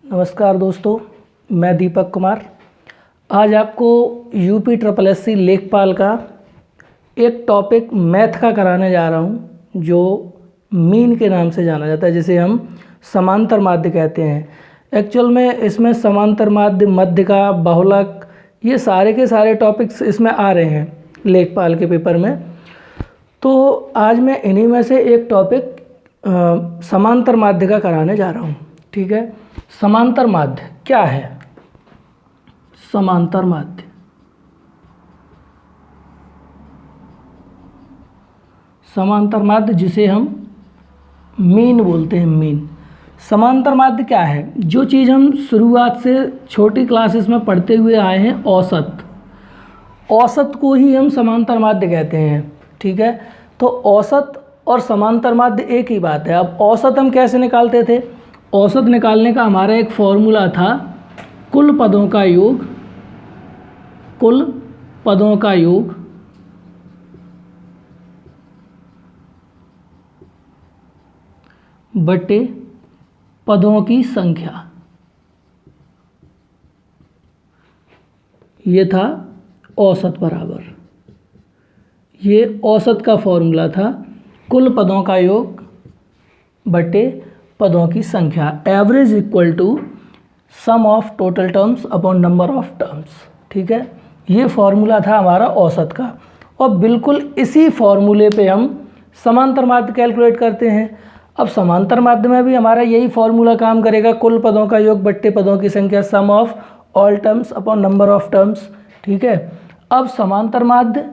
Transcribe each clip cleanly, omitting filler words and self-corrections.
नमस्कार दोस्तों, मैं दीपक कुमार आज आपको यूपी ट्रिपल एस सी लेखपाल का एक टॉपिक मैथ का कराने जा रहा हूं जो मीन के नाम से जाना जाता है, जिसे हम समांतर माध्य कहते हैं। एक्चुअल में इसमें समांतर माध्य, मध्यिका, बहुलक, ये सारे के सारे टॉपिक्स इसमें आ रहे हैं लेखपाल के पेपर में। तो आज मैं इन्हीं में से एक टॉपिक समांतर माध्य का कराने जा रहा हूँ। ठीक है, समांतर माध्य क्या है? समांतर माध्य जिसे हम मीन बोलते हैं। मीन समांतर माध्य क्या है? जो चीज़ हम शुरुआत से छोटी क्लासेस में पढ़ते हुए आए हैं, औसत को ही हम समांतर माध्य कहते हैं। ठीक है, तो औसत और समांतर माध्य एक ही बात है। अब औसत हम कैसे निकालते थे? औसत निकालने का हमारा एक फॉर्मूला था, कुल पदों का योग बटे पदों की संख्या। ये था औसत बराबर, ये औसत का फॉर्मूला था, कुल पदों का योग बटे पदों की संख्या। Average equal to sum of total terms upon number of terms. ठीक है, ये फॉर्मूला था हमारा औसत का, और बिल्कुल इसी फॉर्मूले पे हम समांतर माध्य कैलकुलेट करते हैं। अब समांतर माध्य में भी हमारा यही फॉर्मूला काम करेगा, कुल पदों का योग बट्टे पदों की संख्या, sum of all terms upon number of terms. ठीक है, अब समांतर माध्य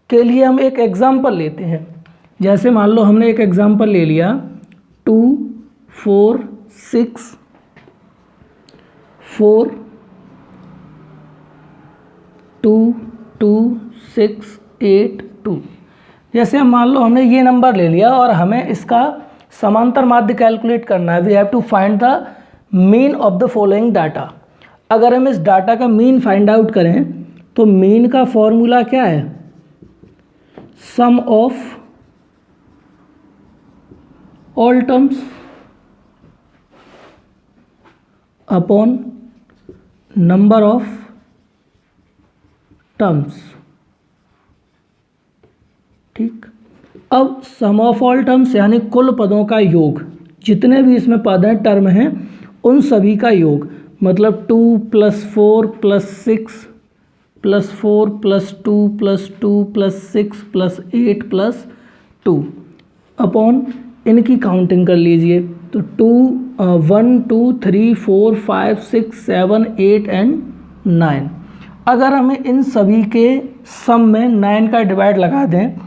के लिए हम एक एग्जाम्पल लेते हैं। जैसे मान लो हमने एक एग्जाम्पल ले लिया 2, 4, 6, 4, 2, 2, 6, 8, 2। जैसे हम मान लो हमने ये नंबर ले लिया और हमें इसका समांतर माध्य कैलकुलेट करना है। We have to find the mean of the following data. अगर हम इस डाटा का मीन फाइंड आउट करें तो मीन का फॉर्मूला क्या है? Sum of all terms upon number of terms. ठीक, अब सम ऑफ ऑल टर्म्स यानी कुल पदों का योग, जितने भी इसमें पद हैं, टर्म हैं, उन सभी का योग, मतलब 2 + 4 + 6 + 4 + 2 + 2 + 6 + 8 + 2 अपॉन इनकी काउंटिंग कर लीजिए। तो 1 2 3 4 5 6 7 8 एंड 9। अगर हमें इन सभी के सम में 9 का डिवाइड लगा दें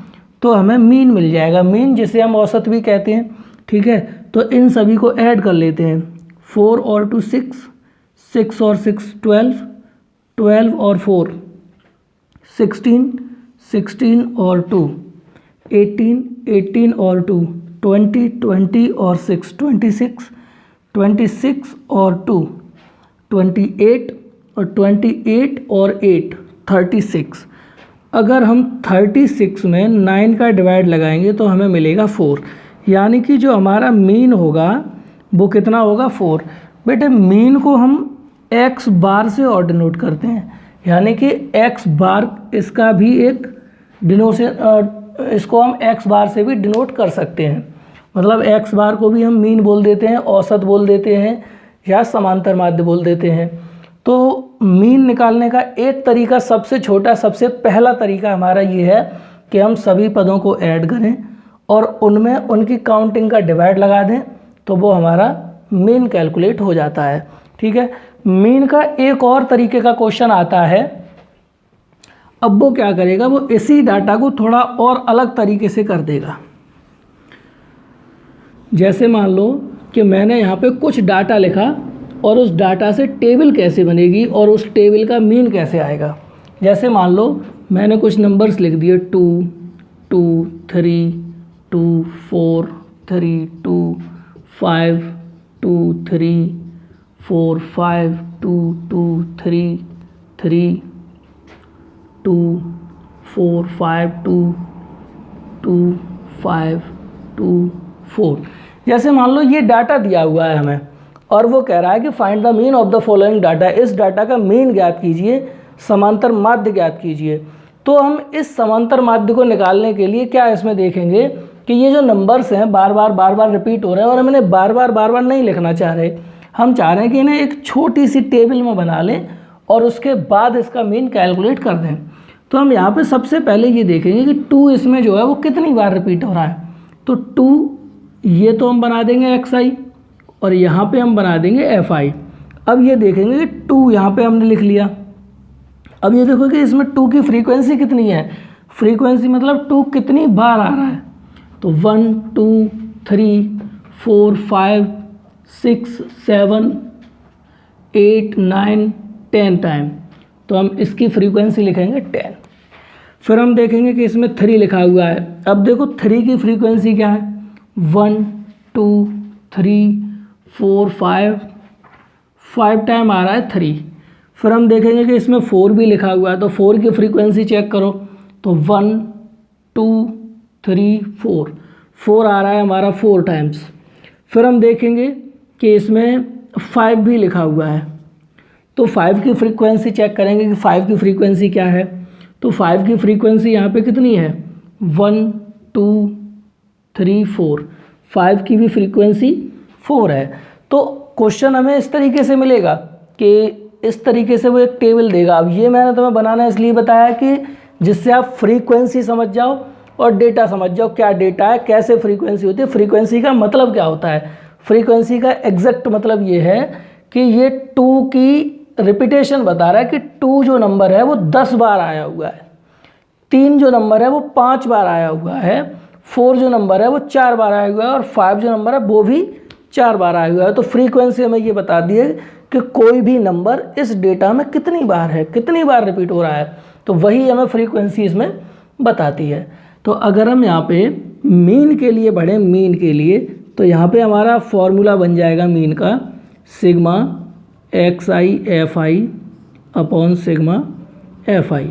तो हमें मीन मिल जाएगा। मीन जिसे हम औसत भी कहते हैं। ठीक है, तो इन सभी को ऐड कर लेते हैं। 4 और 2 6, 6 और 6 12, 12 और 4 16, 16 और 2 18, 18 और 2 20, 20 और 6 26, 26 और 2 28 और 28 और 8 36। अगर हम 36 में 9 का डिवाइड लगाएंगे तो हमें मिलेगा 4, यानी कि जो हमारा मीन होगा वो कितना होगा? 4। बेटे मीन को हम x बार से और डिनोट करते हैं, यानी कि x बार इसका भी एक इसको हम x बार से भी डिनोट कर सकते हैं। मतलब x बार को भी हम मीन बोल देते हैं, औसत बोल देते हैं, या समांतर माध्य बोल देते हैं। तो मीन निकालने का एक तरीका, सबसे छोटा, सबसे पहला तरीका हमारा ये है कि हम सभी पदों को ऐड करें और उनमें उनकी काउंटिंग का डिवाइड लगा दें, तो वो हमारा मीन कैलकुलेट हो जाता है। ठीक है, मीन का एक और तरीके का क्वेश्चन आता है। अब वो क्या करेगा? वो इसी डाटा को थोड़ा और अलग तरीके से कर देगा। जैसे मान लो कि मैंने यहाँ पे कुछ डाटा लिखा और उस डाटा से टेबल कैसे बनेगी और उस टेबल का मीन कैसे आएगा। जैसे मान लो मैंने कुछ नंबर्स लिख दिए 2 2 3 2 4 3 2 5 2 3 4 5 2 2 3 3 2 4 5 2 2 5 2 4। जैसे मान लो ये डाटा दिया हुआ है हमें, और वो कह रहा है कि find the mean of the following data, इस डाटा का मीन ज्ञात कीजिए, समांतर माध्य ज्ञात कीजिए। तो हम इस समांतर माध्य को निकालने के लिए क्या इसमें देखेंगे कि ये जो नंबर्स हैं बार बार रिपीट हो रहे हैं और हम इन्हें बार बार नहीं लिखना चाह रहे, हम चाह रहे हैं कि इन्हें एक छोटी सी टेबल में बना लें और उसके बाद इसका मीन कैलकुलेट कर दें। तो हम यहाँ पे सबसे पहले ये देखेंगे कि 2 इसमें जो है वो कितनी बार रिपीट हो रहा है। तो 2 ये तो हम बना देंगे xi और यहाँ पे हम बना देंगे fi। अब ये देखेंगे कि 2 यहाँ पे हमने लिख लिया। अब ये देखो कि इसमें 2 की फ्रीक्वेंसी कितनी है, फ्रीक्वेंसी मतलब 2 कितनी बार आ रहा है। तो 1 2 3 4 5 6 7 8 9 10 टाइम, तो हम इसकी फ्रीक्वेंसी लिखेंगे 10। फिर हम देखेंगे कि इसमें 3 लिखा हुआ है। अब देखो 3 की फ्रीक्वेंसी क्या है, 1 2 3 4 5 टाइम आ रहा है 3। फिर हम देखेंगे कि इसमें 4 भी लिखा हुआ है, तो 4 की फ्रीक्वेंसी चेक करो, तो 1 2 3 4 आ रहा है हमारा 4 टाइम्स। फिर हम देखेंगे कि इसमें 5 भी लिखा हुआ है, तो 5 की फ्रीक्वेंसी चेक करेंगे कि 5 की फ्रीक्वेंसी क्या है। तो 5 की फ्रीक्वेंसी यहाँ पे कितनी है, 1 2 3 4, 5 की भी फ्रीक्वेंसी 4 है। तो क्वेश्चन हमें इस तरीके से मिलेगा कि इस तरीके से वो एक टेबल देगा। अब ये मैंने तुम्हें बनाना इसलिए बताया कि जिससे आप फ्रीक्वेंसी समझ जाओ और डेटा समझ जाओ, क्या डेटा है, कैसे फ्रीक्वेंसी होती है, फ्रीक्वेंसी का मतलब क्या होता है। फ्रीक्वेंसी का एग्जैक्ट मतलब ये है कि ये 2 की रिपीटेशन बता रहा है कि 2 जो नंबर है वो 10 बार आया हुआ है, 3 जो नंबर है वो 5 बार आया हुआ है, 4 जो नंबर है वो 4 बार आया हुआ है और 5 जो नंबर है वो भी 4 बार आया हुआ है। तो फ्रीक्वेंसी हमें ये बता दी है कि कोई भी नंबर इस डेटा में कितनी बार है, कितनी बार रिपीट हो रहा है, तो वही हमें फ्रीक्वेंसी इसमें बताती है। तो अगर हम यहाँ पे मीन के लिए बढ़ें, मीन के लिए, तो यहाँ पे हमारा फॉर्मूला बन जाएगा मीन का, sigma xi fi upon sigma fi।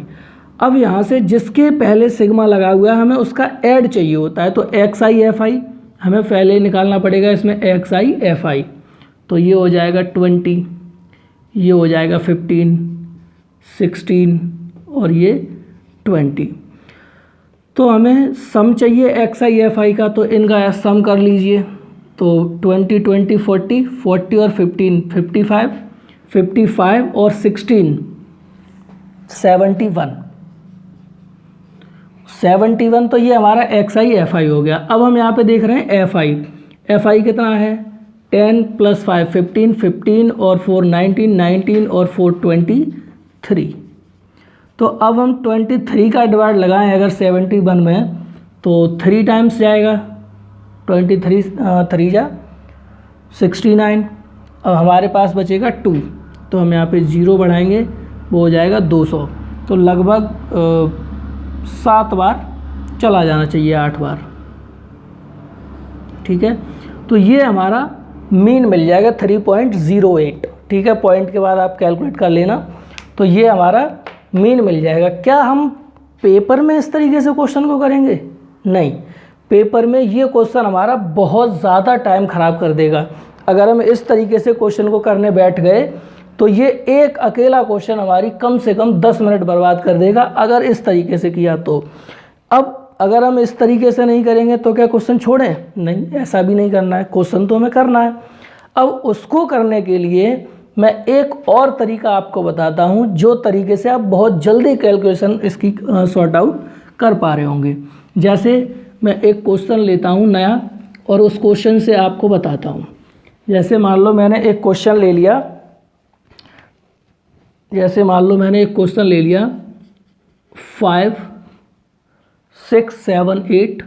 अब यहाँ से जिसके पहले सिग्मा लगा हुआ है हमें उसका ऐड चाहिए होता है, तो xi fi हमें पहले निकालना पड़ेगा इसमें xi fi। तो ये हो जाएगा 20, ये हो जाएगा 15 16 और ये 20। तो हमें सम चाहिए xi fi का, तो इनका सम कर लीजिए। तो 20 20 40 40 और 15 55 55 और 16 71। तो ये हमारा xi fi हो गया। अब हम यहाँ पे देख रहे हैं fi कितना है, 10 + 5 15 15 और 4 19 19 और 4 23। तो अब हम 23 का डिवाइड लगाएं अगर 71 में, तो 3 टाइम्स जाएगा, 23 3 जा 69। अब हमारे पास बचेगा 2, तो हम यहाँ पे 0 बढ़ाएंगे, वो हो जाएगा 200। तो लगभग 7 बार चला जाना चाहिए, 8 बार, ठीक है। तो ये हमारा मीन मिल जाएगा 3.08, ठीक है। पॉइंट के बाद आप कैलकुलेट कर लेना। तो ये हमारा मीन मिल जाएगा। क्या हम पेपर में इस तरीके से क्वेश्चन को करेंगे? नहीं, पेपर में ये क्वेश्चन हमारा बहुत ज़्यादा टाइम ख़राब कर देगा। अगर हम इस तरीके से क्वेश्चन को करने बैठ गए तो ये एक अकेला क्वेश्चन हमारी कम से कम 10 मिनट बर्बाद कर देगा, अगर इस तरीके से किया तो। अब अगर हम इस तरीके से नहीं करेंगे तो क्या क्वेश्चन छोड़ें? नहीं, ऐसा भी नहीं करना है, क्वेश्चन तो हमें करना है। अब उसको करने के लिए मैं एक और तरीका आपको बताता हूँ, जो तरीके से आप बहुत जल्दी कैलकुलेशन इसकी सॉर्ट आउट कर पा रहे होंगे। जैसे मैं एक क्वेश्चन लेता हूँ नया और उस क्वेश्चन से आपको बताता हूँ। जैसे मान लो मैंने एक क्वेश्चन ले लिया, 5 6 7 8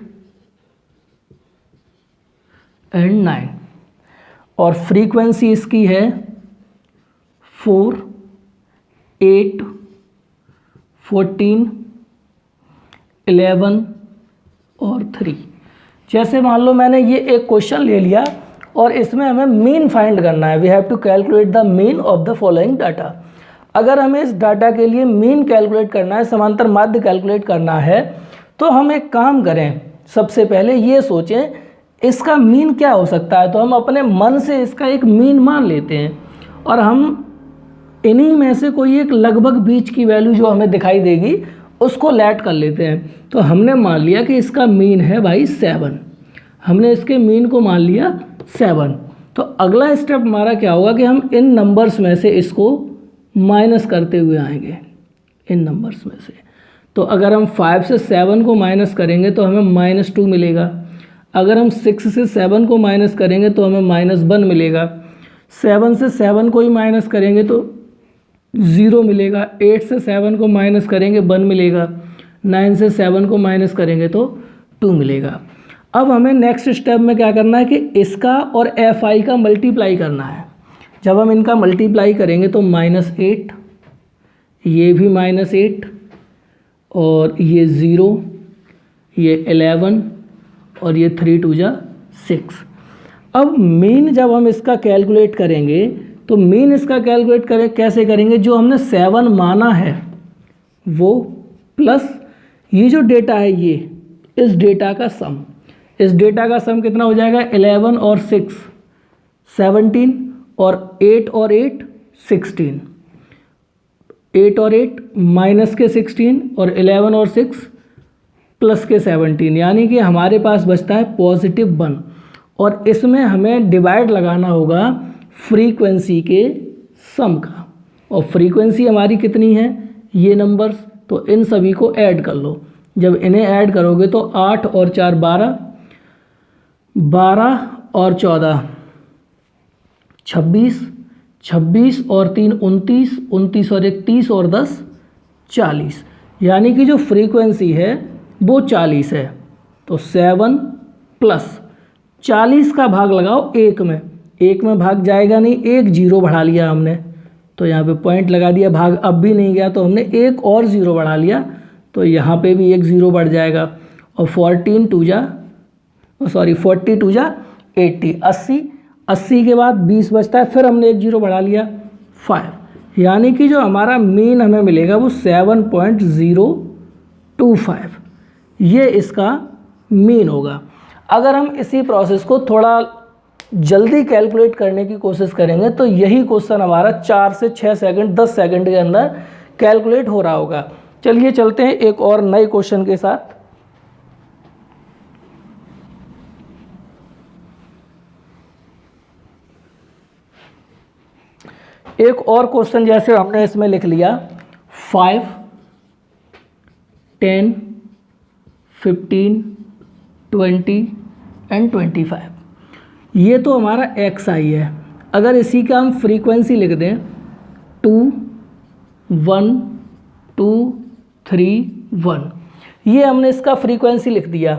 एंड 9 और फ्रीक्वेंसी इसकी है 4 8 14 11 और 3। जैसे मान लो मैंने ये एक क्वेश्चन ले लिया और इसमें हमें मीन फाइंड करना है। We have to calculate the mean of the following data. अगर हमें इस डाटा के लिए मीन कैलकुलेट करना है, समांतर माध्य कैलकुलेट करना है, तो हम एक काम करें, सबसे पहले ये सोचें इसका मीन क्या हो सकता है, तो हम अपने मन से इसका एक मीन मान लेते हैं और हम इन्हीं में से कोई एक लगभग बीच की वैल्यू जो हमें दिखाई देगी उसको लेट कर लेते हैं। तो हमने मान लिया कि इसका मीन है भाई 7, हमने इसके मीन को मान लिया 7। तो अगला स्टेप हमारा क्या होगा कि हम इन नंबर्स में से इसको माइनस करते हुए आएंगे, इन नंबर्स में से। तो अगर हम 5 से 7 को माइनस करेंगे तो हमें -2 मिलेगा। अगर हम 6 से 7 को माइनस करेंगे तो हमें -1 मिलेगा। 7 से 7 को ही माइनस करेंगे तो 0 मिलेगा। 8 से 7 को माइनस करेंगे 1 मिलेगा। 9 से 7 को माइनस करेंगे तो 2 मिलेगा। अब हमें नेक्स्ट स्टेप में क्या करना है कि इसका और fi का मल्टीप्लाई करना है। जब हम इनका मल्टीप्लाई करेंगे तो -8, ये भी -8 और ये 0, ये 11 और ये 3 2 जा 6। अब मीन जब हम इसका कैलकुलेट करेंगे तो मीन इसका कैलकुलेट करें कैसे करेंगे, जो हमने 7 माना है वो प्लस ये जो डेटा है ये इस डेटा का सम, इस डेटा का सम कितना हो जाएगा 11 और 6 17 और 8 और 8 16, 8 और 8 माइनस के 16 और 11 और 6 प्लस के 17, यानी कि हमारे पास बचता है +1। और इसमें हमें डिवाइड लगाना होगा फ्रीक्वेंसी के सम का, और फ्रीक्वेंसी हमारी कितनी है ये नंबर्स, तो इन सभी को ऐड कर लो। जब इन्हें ऐड करोगे तो 8 और 4 12, 12 और 14 26, 26 और 3 29, 29 और 1 30 और 10 40, यानी कि जो फ्रीक्वेंसी है वो 40 है। तो 7 प्लस 40 का भाग लगाओ 1 में, 1 में भाग जाएगा नहीं, 1 0 बढ़ा लिया हमने, तो यहाँ पे पॉइंट लगा दिया, भाग अब भी नहीं गया तो हमने 1 और 0 बढ़ा लिया, तो यहाँ पे भी 1 0 बढ़ जाएगा। और 42 2 जा 80, 80 के बाद 20 बचता है, फिर हमने 1 0 बढ़ा लिया 5, यानी कि जो हमारा मीन हमें मिलेगा वो 7.025, ये इसका मीन होगा। अगर हम इसी प्रोसेस को थोड़ा जल्दी कैलकुलेट करने की कोशिश करेंगे तो यही क्वेश्चन हमारा 4 से 6 सेकंड 10 सेकंड के अंदर कैलकुलेट हो रहा होगा। चलिए चलते हैं एक और नए क्वेश्चन के साथ। एक और क्वेश्चन जैसे हमने इसमें लिख लिया 5 10 15 20 एंड 25, ये तो हमारा xi है। अगर इसी का हम फ्रीक्वेंसी लिख दें 2 1 2 3 1, ये हमने इसका फ्रीक्वेंसी लिख दिया,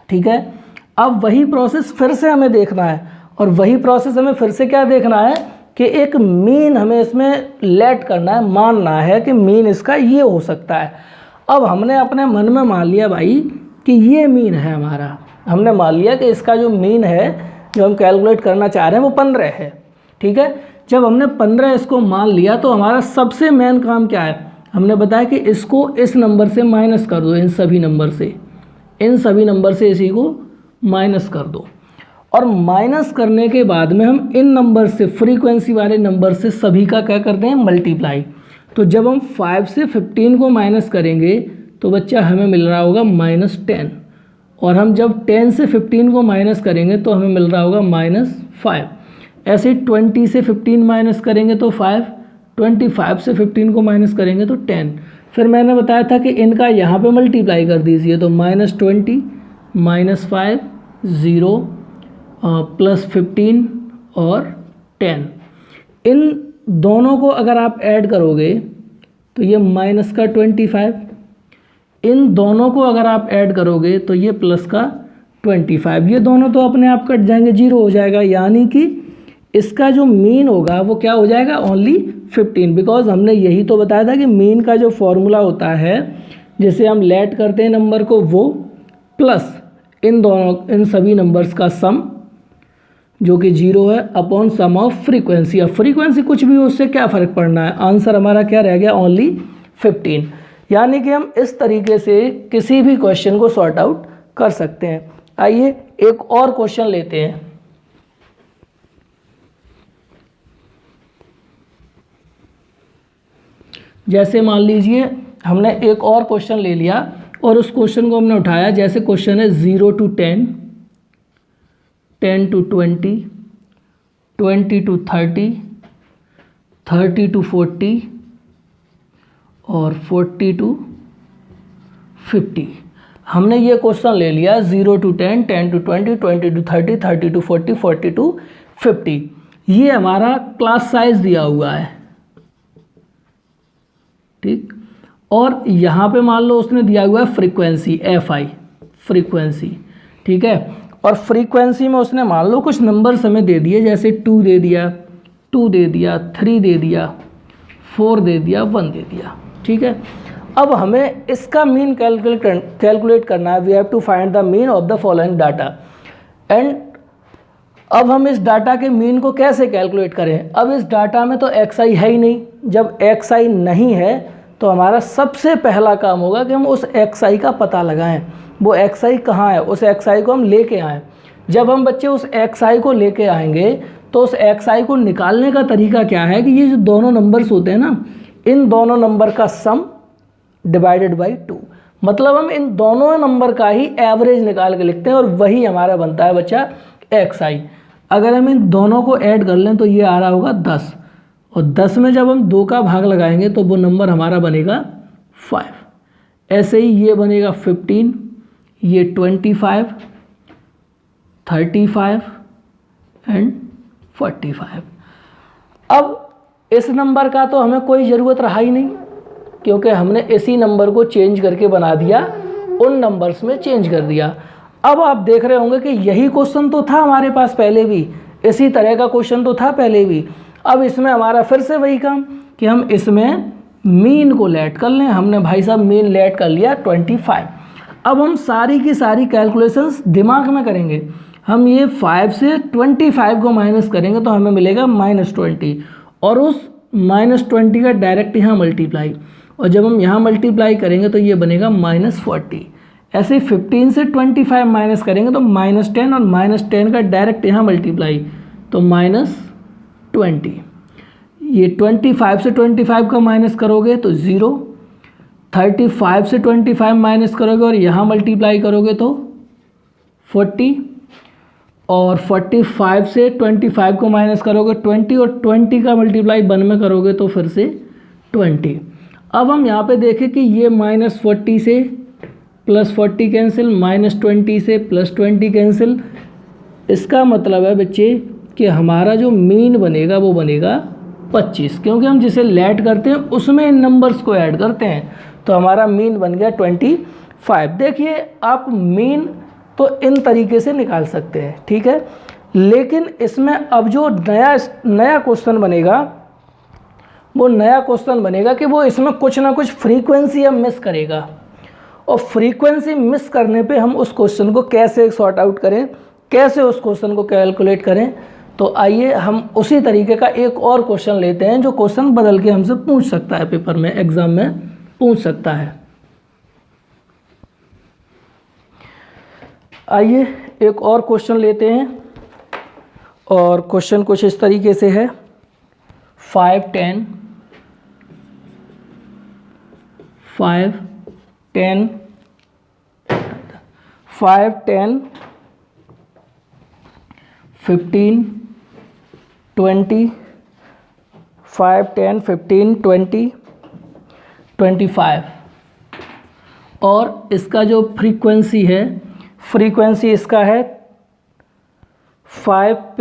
ठीक है। अब वही प्रोसेस फिर से हमें देखना है, और वही प्रोसेस हमें फिर से क्या देखना है कि एक मीन हमें इसमें लेट करना है, मानना है कि मीन इसका ये हो सकता है। अब हमने अपने मन में मान लिया भाई कि ये मीन है हमारा, हमने मान लिया कि इसका जो मीन है जो हम कैलकुलेट करना चाह रहे हैं वो 15 है, ठीक है। जब हमने 15 इसको मान लिया तो हमारा सबसे मेन काम क्या है, हमने बताया कि इसको इस नंबर से माइनस कर दो, इन सभी नंबर से इसी को माइनस कर दो, और माइनस करने के बाद में हम इन नंबर से, फ्रीक्वेंसी वाले नंबर से सभी का क्या करते हैं मल्टीप्लाई। तो जब हम 5 से 15 को माइनस करेंगे तो बच्चा हमें मिल रहा होगा -10, और हम जब 10 से 15 को माइनस करेंगे तो हमें मिल रहा होगा -5। ऐसे 20 से 15 माइनस करेंगे तो 5, 25 से 15 को माइनस करेंगे तो 10। फिर मैंने बताया था कि इनका यहाँ पे मल्टीप्लाई कर दीजिए, तो -20 -5 0 +15 और 10, इन दोनों को अगर आप ऐड करोगे तो ये -25, इन दोनों को अगर आप ऐड करोगे तो ये +25, ये दोनों तो अपने आप कट जाएंगे, 0 हो जाएगा, यानी कि इसका जो मीन होगा वो क्या हो जाएगा ओनली 15, बिकॉज हमने यही तो बताया था कि मीन का जो फॉर्मूला होता है जिसे हम लेट करते हैं नंबर को, वो प्लस इन सभी नंबर्स का सम जो कि 0 है अपॉन सम ऑफ फ्रीक्वेंसी। अब फ्रीक्वेंसी कुछ भी हो उससे क्या फ़र्क पड़ना है, आंसर हमारा क्या रह गया ओनली 15, यानी कि हम इस तरीके से किसी भी क्वेश्चन को सॉर्ट आउट कर सकते हैं। आइए एक और क्वेश्चन लेते हैं। जैसे मान लीजिए हमने एक और क्वेश्चन ले लिया और उस क्वेश्चन को हमने उठाया, जैसे क्वेश्चन है 0 to 10, 10 to 20, 20 to 30, 30 to 40 और 40 to 50। हमने ये क्वेश्चन ले लिया 0 to 10, 10 to 20, 20 to 30, 30 to 40, 40 to 50। ये हमारा क्लास साइज दिया हुआ है, ठीक। और यहाँ पे मान लो उसने दिया हुआ है फ्रीक्वेंसी FI, फ्रीक्वेंसी, ठीक है। और फ्रीक्वेंसी में उसने मान लो कुछ नंबर्स हमें दे दिए, जैसे 2 दे दिया, 2 दे दिया, 3 दे दिया, 4 दे दिया, 1 दे दिया, ठीक है। अब हमें इसका मीन कैलकुलेट करना है। We have to find the mean of the following data. And अब हम इस डाटा के मीन को कैसे कैलकुलेट करें? अब इस डाटा में तो XI है ही नहीं। जब XI नहीं है तो हमारा सबसे पहला काम होगा कि हम उस XI का पता लगाएं। वो XI कहाँ है, उस XI को हम लेके आएँ। जब हम बच्चे उस XI को लेके आएंगे तो उस XI को निकालने का तरीका क्या है कि ये जो दोनों नंबर्स होते हैं ना, इन दोनों नंबर का सम डिवाइडेड बाई 2, मतलब हम इन दोनों नंबर का ही एवरेज निकाल के लिखते हैं और वही हमारा बनता है बच्चा XI। अगर हम इन दोनों को ऐड कर लें तो ये आ रहा होगा 10, और 10 में जब हम 2 का भाग लगाएंगे तो वो नंबर हमारा बनेगा 5। ऐसे ही ये बनेगा 15, ये 25, 35 एंड 45। अब इस नंबर का तो हमें कोई ज़रूरत रहा ही नहीं, क्योंकि हमने इसी नंबर को चेंज करके बना दिया, उन नंबर्स में चेंज कर दिया। अब आप देख रहे होंगे कि यही क्वेश्चन तो था हमारे पास पहले भी, इसी तरह का क्वेश्चन तो था पहले भी। अब इसमें हमारा फिर से वही काम कि हम इसमें मीन को लेट कर लें। हमने भाई साहब मीन लेट कर लिया 25। अब हम सारी की सारी कैलकुलेशंस दिमाग में करेंगे। हम ये 5 से 25 को माइनस करेंगे तो हमें मिलेगा -20, और उस -20 का डायरेक्ट यहाँ मल्टीप्लाई, और जब हम यहाँ मल्टीप्लाई करेंगे तो ये बनेगा -40। ऐसे 15 से 25 माइनस करेंगे तो -10, और -10 का डायरेक्ट यहाँ मल्टीप्लाई तो -20। ये 25 से 25 का माइनस करोगे तो 0, 35 से 25 माइनस करोगे और यहाँ मल्टीप्लाई करोगे तो 40, और 45 से 25 को माइनस करोगे 20, और 20 का मल्टीप्लाई 1 में करोगे तो फिर से 20। अब हम यहाँ पे देखें कि ये -40 से +40 कैंसिल, -20 से +20 कैंसिल। इसका मतलब है बच्चे कि हमारा जो मीन बनेगा वो बनेगा 25, क्योंकि हम जिसे लेट करते हैं उसमें इन नंबर्स को ऐड करते हैं, तो हमारा मीन बन गया 25। देखिए आप मीन तो इन तरीके से निकाल सकते हैं, ठीक है। लेकिन इसमें अब जो नया क्वेश्चन बनेगा, वो नया क्वेश्चन बनेगा कि वो इसमें कुछ ना कुछ फ्रीक्वेंसी हम मिस करेगा, और फ्रीक्वेंसी मिस करने पे हम उस क्वेश्चन को कैसे सॉर्ट आउट करें, कैसे उस क्वेश्चन को कैलकुलेट करें। तो आइए हम उसी तरीके का एक और क्वेश्चन लेते हैं जो क्वेश्चन बदल के हमसे पूछ सकता है, पेपर में एग्जाम में पूछ सकता है। आइए एक और क्वेश्चन लेते हैं, और क्वेश्चन कुछ इस तरीके से है। 5, 10, 5, 10, 5, 10, 15, 20, 5, 10, 15, 20, 25, और इसका जो फ्रीक्वेंसी है, फ्रीक्वेंसी इसका है 6P,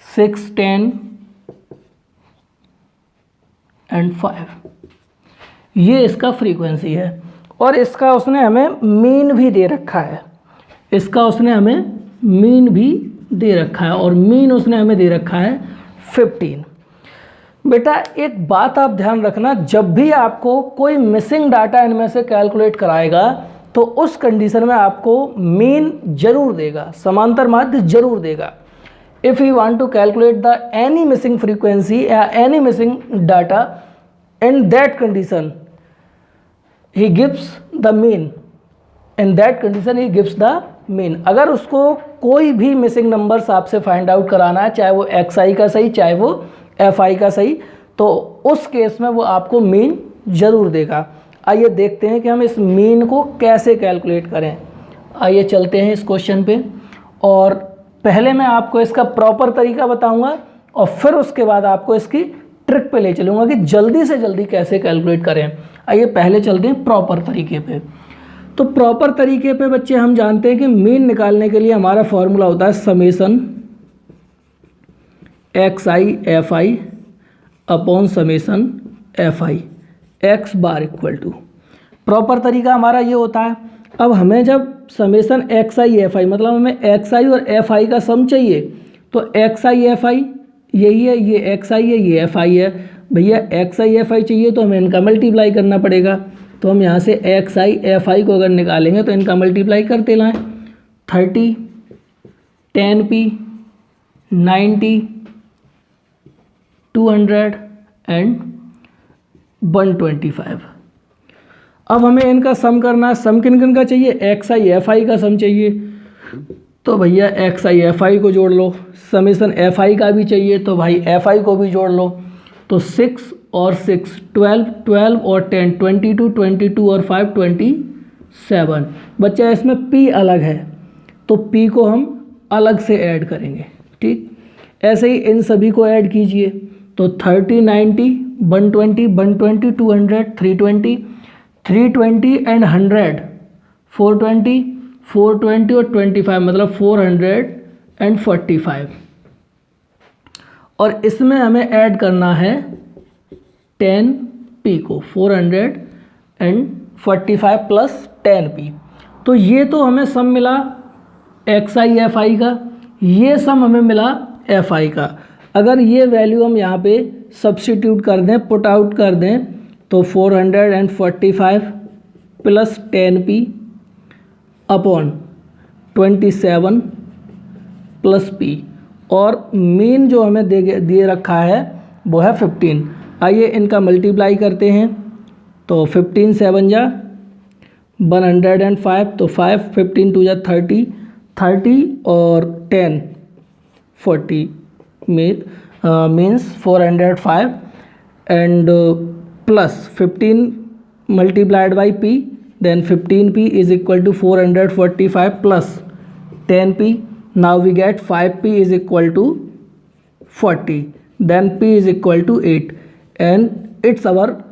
6, 10 एंड 5। ये इसका फ्रीक्वेंसी है, और इसका उसने हमें मीन भी दे रखा है। इसका उसने हमें मीन भी दे रखा है, और मीन उसने हमें दे रखा है 15। बेटा एक बात आप ध्यान रखना, जब भी आपको कोई मिसिंग डाटा इनमें से कैलकुलेट कराएगा तो उस कंडीशन में आपको मीन जरूर देगा, समांतर माध्य जरूर देगा। If you want to calculate the any missing frequency या any missing data, in that condition he gives the mean, in that condition he gives the mean. अगर उसको कोई भी मिसिंग नंबर्स आपसे फाइंड आउट कराना है, चाहे वो एक्स आई का सही चाहे वो एफ आई का सही, तो उस केस में वो आपको मीन जरूर देगा। आइए देखते हैं कि हम इस मीन को कैसे कैलकुलेट करें। आइए चलते हैं इस क्वेश्चन पे, और पहले मैं आपको इसका प्रॉपर तरीका बताऊंगा और फिर उसके बाद आपको इसकी ट्रिक पे ले चलूँगा कि जल्दी से जल्दी कैसे कैलकुलेट करें। आइए पहले चलते हैं प्रॉपर तरीके पे। तो प्रॉपर तरीके पे बच्चे हम जानते हैं कि मीन निकालने के लिए हमारा फॉर्मूला होता है summation X I F I upon summation F I X bar equal to. Proper तरीका हमारा ये होता है। अब हमें जब summation X I F I मतलब हमें एक्स आई और एफ आई का सम चाहिए, तो एक्स आई एफ आई यही है, ये एक्स आई है, ये एफ आई है। भैया एक्स आई एफ आई चाहिए तो हमें इनका मल्टीप्लाई करना पड़ेगा। तो हम यहाँ से एक्स आई एफ आई को अगर निकालेंगे तो इनका मल्टीप्लाई करते लाएँ। 30, 10p, 90, 200 एंड 125। अब हमें इनका सम करना है। सम किन किन का चाहिए? एक्स आई एफ आई का सम चाहिए, तो भैया एक्स आई एफ आई को जोड़ लो। समेसन एफ आई का भी चाहिए तो भाई एफ आई को भी जोड़ लो। तो 6 और 6 12, 12 और 10 22, 22 और 5 27। बच्चा इसमें p अलग है तो p को हम अलग से ऐड करेंगे, ठीक। ऐसे ही इन सभी को ऐड कीजिए, तो 30, 90, 120, 120, 200, 320, 320 एंड 100, 420, 420 और 25 मतलब 445। और इसमें हमें ऐड करना है 10p को, 445 प्लस 10p। तो ये तो हमें सम मिला एक्स आई एफ आई का, ये सम हमें मिला एफ आई का। अगर ये वैल्यू हम यहाँ पे सब्स्टिट्यूट कर दें, पुट आउट कर दें, तो 445 plus 10p upon 27 plus p, और मीन जो हमें दिए रखा है वो है 15। आइए इनका मल्टीप्लाई करते हैं, तो 15 7 जा 105, तो 5 15 2 जा 30, 30 और 10 40 means 405 and plus 15 multiplied by p, then 15p is equal to 445 plus 10p. Now we get 5p is equal to 40, then p is equal to 8 and it's our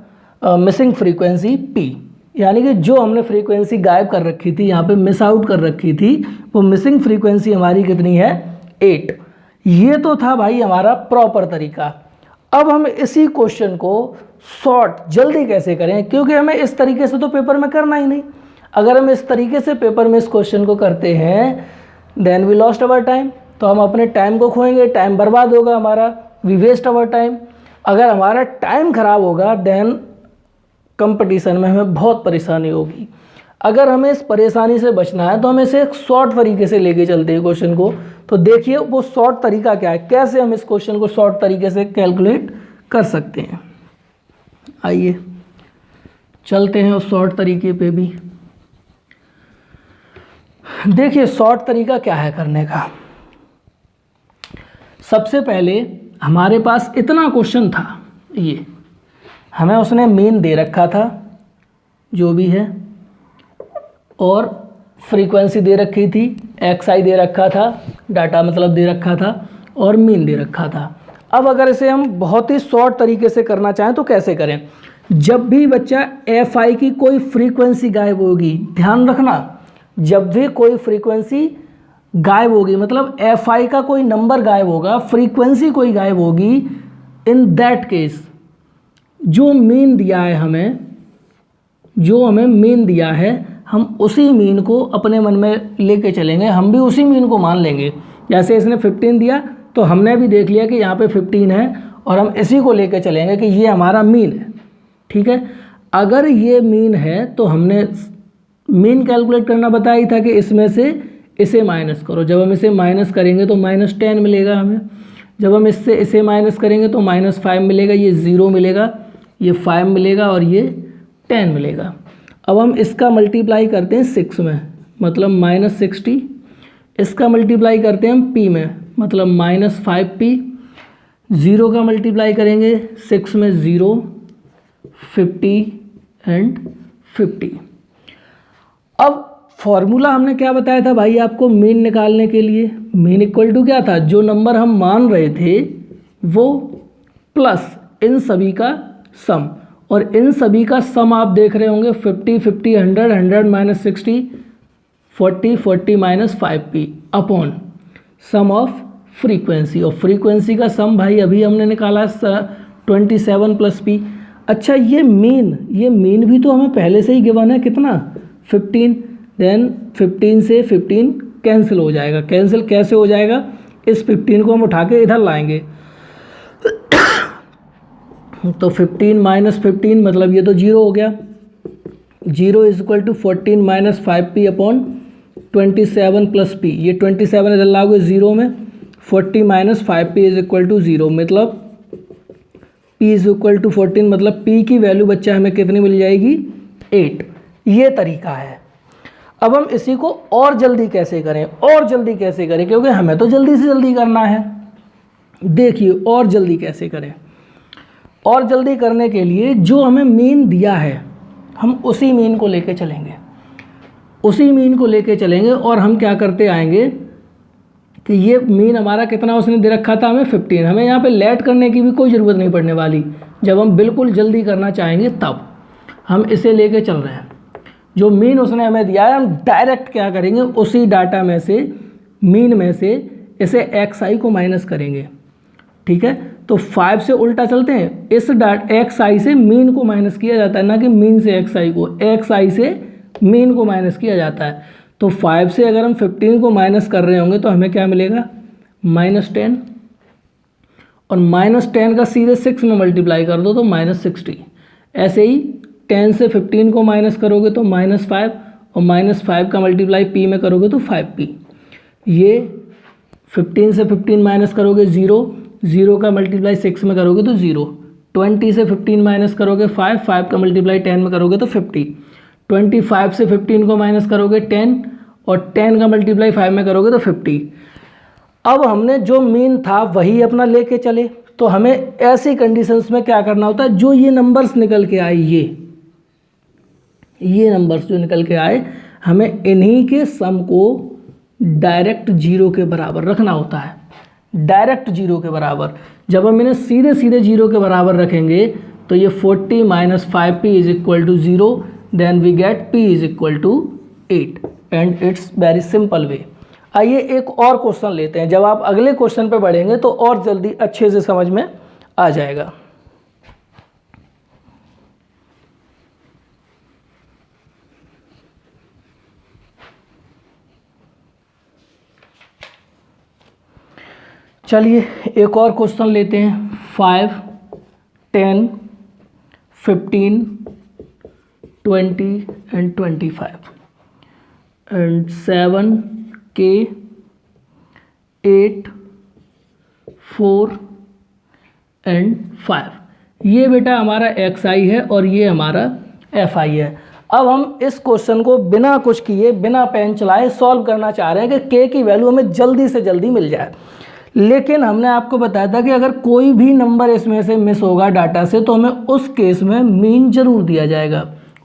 missing frequency p। यानी कि जो हमने frequency गायब कर रखी थी, यहाँ पे मिस आउट कर रखी थी, वो मिसिंग फ्रीक्वेंसी हमारी कितनी है? 8। ये तो था भाई हमारा प्रॉपर तरीका। अब हम इसी क्वेश्चन को शॉर्ट जल्दी कैसे करें, क्योंकि हमें इस तरीके से तो पेपर में करना ही नहीं। अगर हम इस तरीके से पेपर में इस क्वेश्चन को करते हैं then we lost our time, तो हम अपने टाइम को खोएंगे, टाइम बर्बाद होगा हमारा, वी वेस्ट अवर टाइम। अगर हमारा टाइम खराब होगा देन कंपटीशन में हमें बहुत परेशानी होगी। अगर हमें इस परेशानी से बचना है तो हम इसे एक शॉर्ट तरीके से लेके चलते हैं क्वेश्चन को। तो देखिए वो शॉर्ट तरीका क्या है, कैसे हम इस क्वेश्चन को शॉर्ट तरीके से कैलकुलेट कर सकते हैं। आइए चलते हैं उस शॉर्ट तरीके पे भी। देखिए शॉर्ट तरीका क्या है करने का। सबसे पहले हमारे पास इतना क्वेश्चन था, ये हमें उसने मीन दे रखा था जो भी है, और फ्रीक्वेंसी दे रखी थी, एक्स आई दे रखा था, डाटा मतलब दे रखा था, और मीन दे रखा था। अब अगर इसे हम बहुत ही शॉर्ट तरीके से करना चाहें तो कैसे करें? जब भी बच्चा एफ आई की कोई फ्रीक्वेंसी गायब होगी, ध्यान रखना, जब भी कोई फ्रीक्वेंसी गायब होगी मतलब एफ आई का कोई नंबर गायब होगा, फ्रीक्वेंसी कोई गायब होगी, इन दैट केस जो मीन दिया है हमें, जो हमें मीन दिया है, हम उसी मीन को अपने मन में लेके चलेंगे, हम भी उसी मीन को मान लेंगे। जैसे इसने 15 दिया तो हमने भी देख लिया कि यहाँ पे 15 है, और हम इसी को लेके चलेंगे कि ये हमारा मीन है, ठीक है। अगर ये मीन है तो हमने मीन कैलकुलेट करना बताया ही था कि इसमें से इसे माइनस करो। जब हम इसे माइनस करेंगे तो -10 मिलेगा हमें, जब हम इससे इसे माइनस करेंगे तो -5 मिलेगा, ये 0 मिलेगा, ये 5 मिलेगा और ये 10 मिलेगा। अब हम इसका मल्टीप्लाई करते हैं 6 में, मतलब -60। इसका मल्टीप्लाई करते हैं हम p में, मतलब -5p। 0 का मल्टीप्लाई करेंगे 6 में, 0, 50 एंड 50। अब फॉर्मूला हमने क्या बताया था भाई आपको मीन निकालने के लिए? मीन इक्वल टू क्या था? जो नंबर हम मान रहे थे वो प्लस इन सभी का सम, और इन सभी का सम आप देख रहे होंगे 50, 50, 100, 100 - 60, 40, 40 - 5p upon sum of frequency. और फ्रीक्वेंसी का सम भाई अभी हमने निकाला 27 + p। अच्छा ये मीन भी तो हमें पहले से ही गिवन है, कितना? 15। देन 15 से 15 कैंसिल हो जाएगा। कैंसिल कैसे हो जाएगा? इस 15 को हम उठा के इधर लाएंगे तो 15 - 15 मतलब ये तो 0 हो गया। 0 = 14 - 5p अपॉन 27 + p। ये 27 इधर लाओगे 0 में, 40 - 5p = 0, मतलब p = 14, मतलब p की वैल्यू बच्चा हमें कितनी मिल जाएगी? 8। ये तरीका है। अब हम इसी को और जल्दी कैसे करें? क्योंकि हमें तो जल्दी से जल्दी करना है। देखिए और जल्दी कैसे करें। और जल्दी करने के लिए जो हमें मीन दिया है हम उसी मीन को लेके चलेंगे और हम क्या करते आएंगे कि ये मीन हमारा कितना उसने दे रखा था हमें 15। हमें यहाँ पे लेट करने की भी कोई ज़रूरत नहीं पड़ने वाली। जब हम बिल्कुल जल्दी करना चाहेंगे तब हम इसे लेके चल रहे हैं। जो मीन उसने हमें दिया है हम डायरेक्ट क्या करेंगे, उसी डाटा में से मीन में से इसे xi को माइनस करेंगे। ठीक है, तो 5 से उल्टा चलते हैं। इस xi से मीन को माइनस किया जाता है, ना कि मीन से xi को। xi से मीन को माइनस किया जाता है। तो 5 से अगर हम 15 को माइनस कर रहे होंगे तो हमें क्या मिलेगा? -10, और -10 का सीधे 6 में मल्टीप्लाई कर दो तो -60। ऐसे ही 10 से 15 को माइनस करोगे तो -5, और -5 का मल्टीप्लाई p में करोगे तो 5p। ये 15 से 15 माइनस करोगे 0, 0 का मल्टीप्लाई 6 में करोगे तो 0। 20 से 15 माइनस करोगे 5, 5 का मल्टीप्लाई 10 में करोगे तो 50। 25 से 15 को माइनस करोगे 10, और 10 का मल्टीप्लाई 5 में करोगे तो 50। अब हमने जो मीन था वही अपना लेके चले, तो हमें ऐसी कंडीशंस में क्या करना होता है? जो ये नंबर्स निकल के आए, ये नंबर्स जो निकल के आए, हमें इन्हीं के सम को डायरेक्ट 0 के बराबर रखना होता है। डायरेक्ट 0 के बराबर। जब हम इन्हें सीधे 0 के बराबर रखेंगे तो ये 40 - 5p = 0, then we get p = 8, and it's very simple way. आइए एक और क्वेश्चन लेते हैं। जब आप अगले क्वेश्चन पे बढ़ेंगे तो और जल्दी अच्छे से समझ में आ जाएगा। चलिए एक और क्वेश्चन लेते हैं। 5, 10, 15, 20 एंड 25 एंड 7, k, 8, 4 एंड 5। ये बेटा हमारा xi है और ये हमारा fi है। अब हम इस क्वेश्चन को बिना कुछ किए, बिना पेन चलाए सॉल्व करना चाह रहे हैं कि k की वैल्यू हमें जल्दी से जल्दी मिल जाए। लेकिन हमने आपको बताया था कि अगर कोई भी नंबर इसमें से मिस होगा डाटा से तो हमें उस केस में मीन जरूर दिया जाएगा,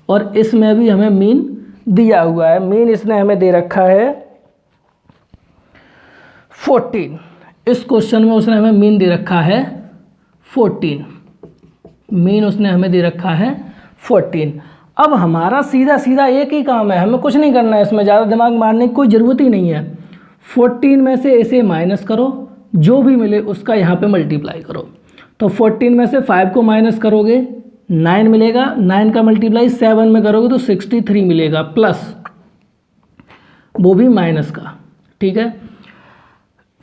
और इसमें भी हमें मीन दिया हुआ है। मीन इसने हमें दे रखा है 14। इस क्वेश्चन में उसने हमें मीन दे रखा है 14। मीन उसने हमें दे रखा है 14। अब हमारा सीधा सीधा एक ही काम है, हमें कुछ नहीं करना है, इसमें ज़्यादा दिमाग मारने की कोई ज़रूरत ही नहीं है। 14 में से इसे माइनस करो, जो भी मिले उसका यहाँ पे मल्टीप्लाई करो। तो 14 में से 5 को माइनस करोगे 9 मिलेगा, 9 का मल्टीप्लाई 7 में करोगे तो 63 मिलेगा, प्लस वो भी माइनस का। ठीक है,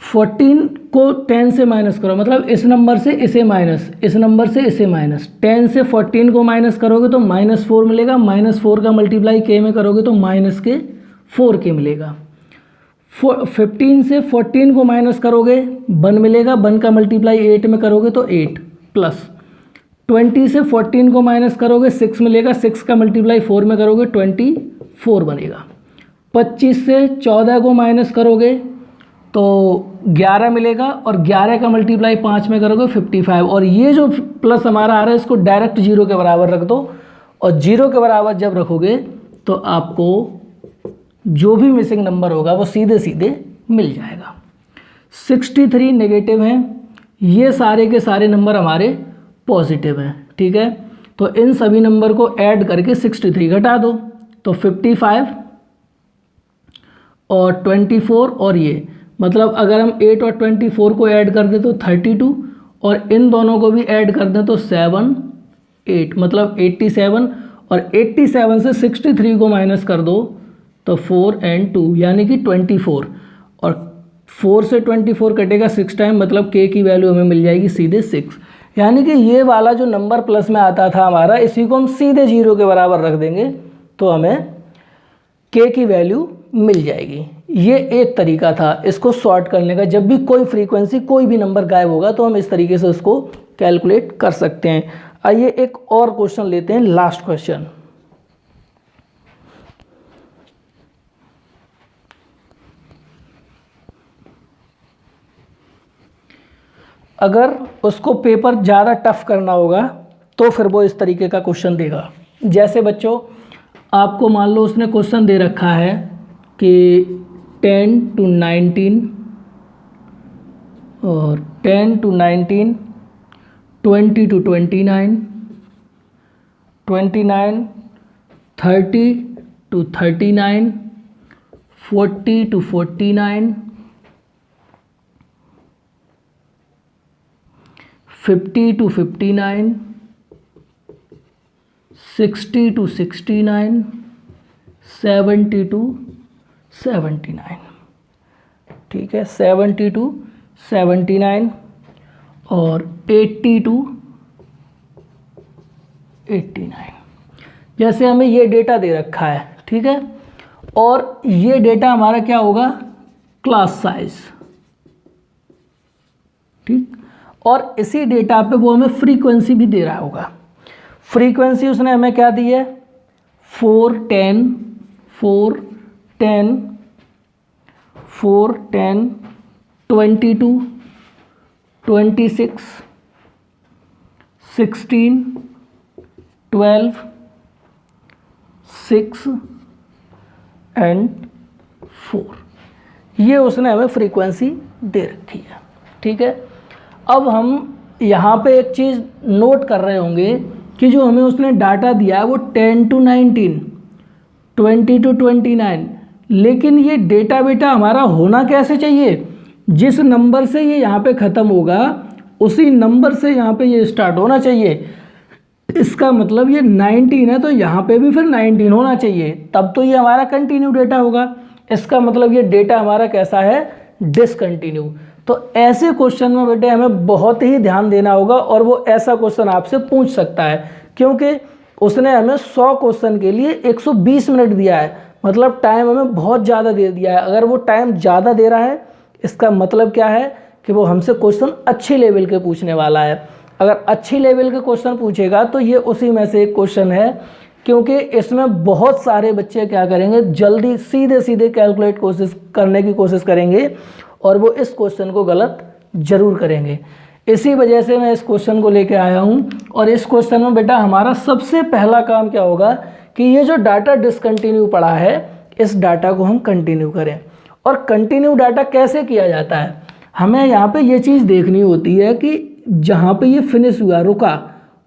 14 को 10 से माइनस करो, मतलब इस नंबर से इसे माइनस, इस नंबर से इसे माइनस। 10 से 14 को माइनस करोगे तो -4 मिलेगा, -4 का मल्टीप्लाई k में करोगे तो -4k मिलेगा। 15 से 14 को माइनस करोगे 1 मिलेगा, 1 का मल्टीप्लाई 8 में करोगे तो 8, प्लस 20 से 14 को माइनस करोगे 6 मिलेगा, 6 का मल्टीप्लाई 4 में करोगे 24 बनेगा। 25 से 14 को माइनस करोगे तो 11 मिलेगा और 11 का मल्टीप्लाई 5 में करोगे 55। और ये जो प्लस हमारा आ रहा है इसको डायरेक्ट 0 के बराबर रख दो, और 0 के बराबर जब रखोगे तो आपको जो भी मिसिंग नंबर होगा वो सीधे सीधे मिल जाएगा। 63 नेगेटिव हैं, ये सारे के सारे नंबर हमारे पॉजिटिव हैं, ठीक है। तो इन सभी नंबर को ऐड करके 63 घटा दो तो 55 और 24 और ये, मतलब अगर हम 8 और 24 को ऐड कर दें तो 32 और इन दोनों को भी ऐड कर दें तो 7 8 मतलब 87 और 87 से 63 को माइनस कर दो तो 4 और 2 यानी कि 24 और 4 से 24 कटेगा 6 टाइम, मतलब k की वैल्यू हमें मिल जाएगी सीधे 6। यानी कि ये वाला जो नंबर प्लस में आता था हमारा, इसी को हम सीधे 0 के बराबर रख देंगे तो हमें k की वैल्यू मिल जाएगी। ये एक तरीका था इसको सॉर्ट करने का। जब भी कोई फ्रीक्वेंसी कोई भी नंबर गायब होगा तो हम इस तरीके से उसको कैलकुलेट कर सकते हैं। आइए एक और क्वेश्चन लेते हैं, लास्ट क्वेश्चन। अगर उसको पेपर ज़्यादा टफ करना होगा तो फिर वो इस तरीके का क्वेश्चन देगा। जैसे बच्चों आपको मान लो उसने क्वेश्चन दे रखा है कि 10 to 19 और 10 to 19, 20 to 29, 29, 30 to 39, 40 to 49, 50 to 59, 60 to 69, 70 to 79, ठीक है, 70 to 79 और 80 to 89। जैसे हमें ये डेटा दे रखा है, ठीक है, और ये डेटा हमारा क्या होगा, क्लास साइज, ठीक। और इसी डेटा पे वो हमें फ्रीक्वेंसी भी दे रहा होगा। फ्रीक्वेंसी उसने हमें क्या दी है, 4 10 4 10 4 10 22 26 16 12 6 एंड 4। ये उसने हमें फ्रीक्वेंसी दे रखी है, ठीक है। अब हम यहाँ पे एक चीज़ नोट कर रहे होंगे कि जो हमें उसने डाटा दिया है वो 10 to 19, 20 to 29, लेकिन ये डेटा बेटा हमारा होना कैसे चाहिए, जिस नंबर से ये यहाँ पे ख़त्म होगा उसी नंबर से यहाँ पे ये स्टार्ट होना चाहिए। इसका मतलब ये 19 है तो यहाँ पे भी फिर 19 होना चाहिए, तब तो ये हमारा कंटिन्यू डेटा होगा। इसका मतलब ये डेटा हमारा कैसा है, डिसकंटिन्यू। तो ऐसे क्वेश्चन में बेटे हमें बहुत ही ध्यान देना होगा और वो ऐसा क्वेश्चन आपसे पूछ सकता है, क्योंकि उसने हमें 100 क्वेश्चन के लिए 120 मिनट दिया है, मतलब टाइम हमें बहुत ज़्यादा दे दिया है। अगर वो टाइम ज़्यादा दे रहा है इसका मतलब क्या है कि वो हमसे क्वेश्चन अच्छी लेवल के पूछने वाला है। अगर अच्छी लेवल के क्वेश्चन पूछेगा तो ये उसी में से एक क्वेश्चन है, क्योंकि इसमें बहुत सारे बच्चे क्या करेंगे, जल्दी सीधे सीधे कैलकुलेट करने की कोशिश करेंगे और वो इस क्वेश्चन को गलत जरूर करेंगे। इसी वजह से मैं इस क्वेश्चन को लेके आया हूँ। और इस क्वेश्चन में बेटा हमारा सबसे पहला काम क्या होगा कि ये जो डाटा डिसकंटिन्यू पड़ा है इस डाटा को हम कंटिन्यू करें। और कंटिन्यू डाटा कैसे किया जाता है, हमें यहाँ पे ये चीज़ देखनी होती है कि जहाँ पे ये फिनिश हुआ, रुका,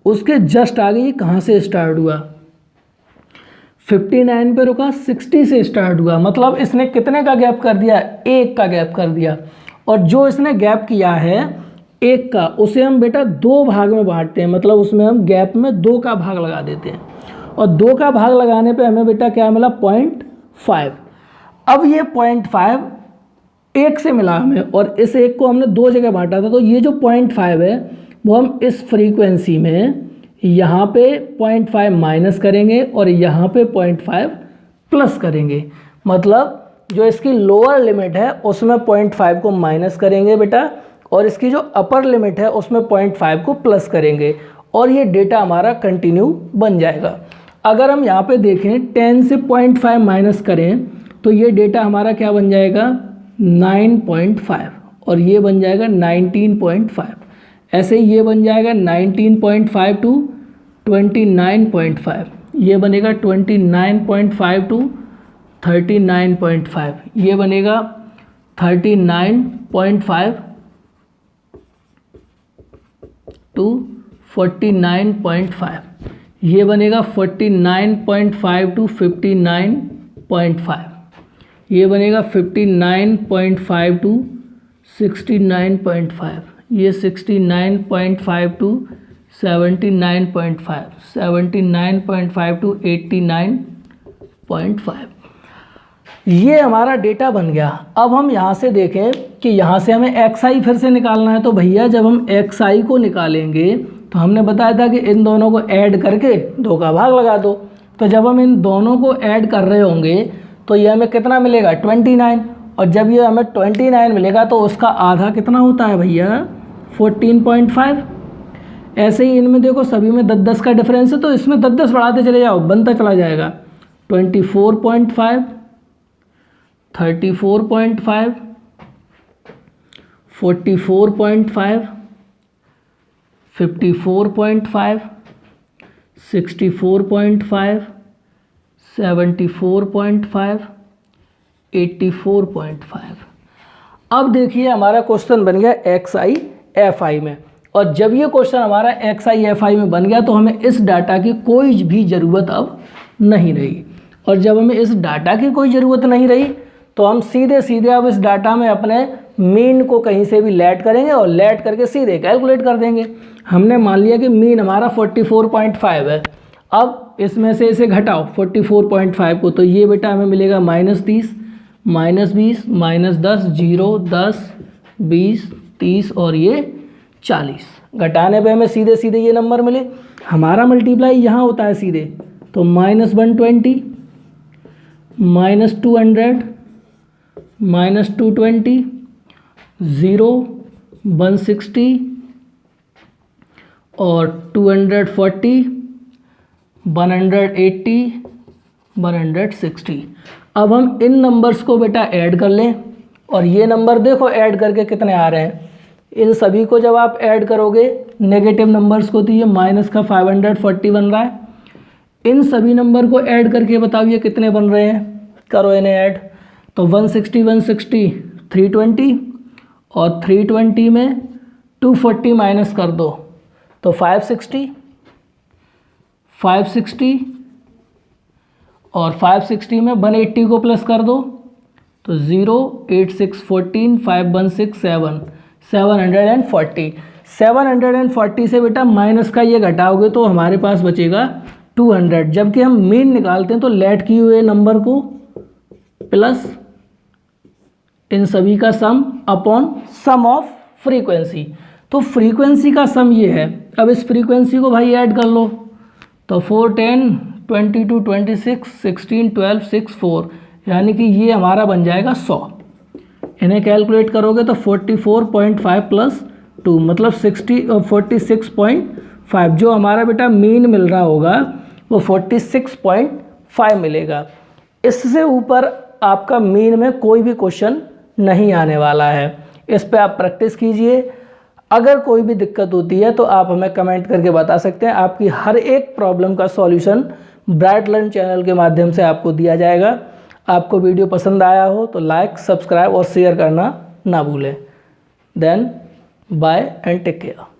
उसके जस्ट आगे ये कहाँ से स्टार्ट हुआ। 59 पे रुका, 60 से स्टार्ट हुआ, मतलब इसने कितने का गैप कर दिया, 1 का गैप कर दिया। और जो इसने गैप किया है 1 का, उसे हम बेटा 2 भाग में बांटते हैं, मतलब उसमें हम गैप में 2 का भाग लगा देते हैं। और 2 का भाग लगाने पे हमें बेटा क्या मिला, 0.5। अब ये 0.5 1 से मिला हमें और इस 1 को हमने 2 जगह बांटा था, तो ये जो 0.5 है वो हम इस फ्रीक्वेंसी में यहाँ पे 0.5 माइनस करेंगे और यहाँ पे 0.5 प्लस करेंगे। मतलब जो इसकी लोअर लिमिट है उसमें 0.5 को माइनस करेंगे बेटा, और इसकी जो अपर लिमिट है उसमें 0.5 को प्लस करेंगे। और ये डेटा हमारा कंटिन्यू बन जाएगा। अगर हम यहाँ पे देखें 10 से 0.5 माइनस करें तो ये डेटा हमारा क्या बन जाएगा 9.5 और ये बन जाएगा 19.5। ऐसे ही ये बन जाएगा 19.5 टू 29.5, ये बनेगा 29.5 टू 39.5, ये बनेगा 39.5 टू 49.5, ये बनेगा 49.5 टू 59.5, ये बनेगा 59.5 टू 69.5, ये 69.5 टू 79.5, 79.5 टू 89.5। ये हमारा डेटा बन गया। अब हम यहाँ से देखें कि यहाँ से हमें xi फिर से निकालना है। तो भैया जब हम xi को निकालेंगे तो हमने बताया था कि इन दोनों को ऐड करके 2 का भाग लगा दो। तो जब हम इन दोनों को ऐड कर रहे होंगे तो ये हमें कितना मिलेगा 29, और जब ये हमें 29 मिलेगा तो उसका आधा कितना होता है भैया 14.5। ऐसे ही इनमें देखो सभी में 10-10 का डिफरेंस है, तो इसमें 10-10 बढ़ाते चले जाओ, बनता चला जाएगा 24.5, 34.5, 44.5, 54.5, 64.5, 74.5, 84.5। अब देखिए हमारा क्वेश्चन बन गया XI FI में, और जब ये क्वेश्चन हमारा XI FI में बन गया तो हमें इस डाटा की कोई भी ज़रूरत अब नहीं रही। और जब हमें इस डाटा की कोई ज़रूरत नहीं रही तो हम सीधे सीधे अब इस डाटा में अपने मीन को कहीं से भी लेट करेंगे और लेट करके सीधे कैलकुलेट कर देंगे। हमने मान लिया कि मीन हमारा 44.5 है। अब इसमें से इसे घटाओ 44.5 को, तो ये बेटा हमें मिलेगा -30, -20, -10, 0, 10, 20, 30 और ये 40। घटाने पे हमें सीधे सीधे ये नंबर मिले। हमारा मल्टीप्लाई यहाँ होता है सीधे, तो -120, -200, -220, 0, 160 और 240, 180, 160। अब हम इन नंबर्स को बेटा ऐड कर लें, और ये नंबर देखो ऐड करके कितने आ रहे हैं। इन सभी को जब आप ऐड करोगे नेगेटिव नंबर्स को, तो ये माइनस का 540 बन रहा है। इन सभी नंबर को ऐड करके बताओ ये कितने बन रहे हैं, करो इन्हें ऐड। तो 160 160 320, और 320 में 240 माइनस कर दो तो 560, 560 और 560 में 180 को प्लस कर दो तो 0, 8, 6, 14, 5, 1, 6, 7, 740। 740 से बेटा माइनस का ये घटाओगे तो हमारे पास बचेगा 200। जबकि हम मीन निकालते हैं तो लेट किए हुए नंबर को प्लस इन सभी का sum upon sum of frequency. तो फ्रीक्वेंसी का सम ये है। अब इस फ्रीक्वेंसी को भाई ऐड कर लो, तो 4, 10, 22, 26, 16, 12, 6, 4, यानी कि ये हमारा बन जाएगा 100। इन्हें कैलकुलेट करोगे तो 44.5 प्लस 2 मतलब 46.5। जो हमारा बेटा मीन मिल रहा होगा वो 46.5 मिलेगा। इससे ऊपर आपका मीन में कोई भी क्वेश्चन नहीं आने वाला है। इस पे आप प्रैक्टिस कीजिए। अगर कोई भी दिक्कत होती है तो आप हमें कमेंट करके बता सकते हैं। आपकी हर एक प्रॉब्लम का सॉल्यूशन ब्राइट लर्न चैनल के माध्यम से आपको दिया जाएगा। आपको वीडियो पसंद आया हो तो लाइक, सब्सक्राइब और शेयर करना ना भूलें। Then bye and take care.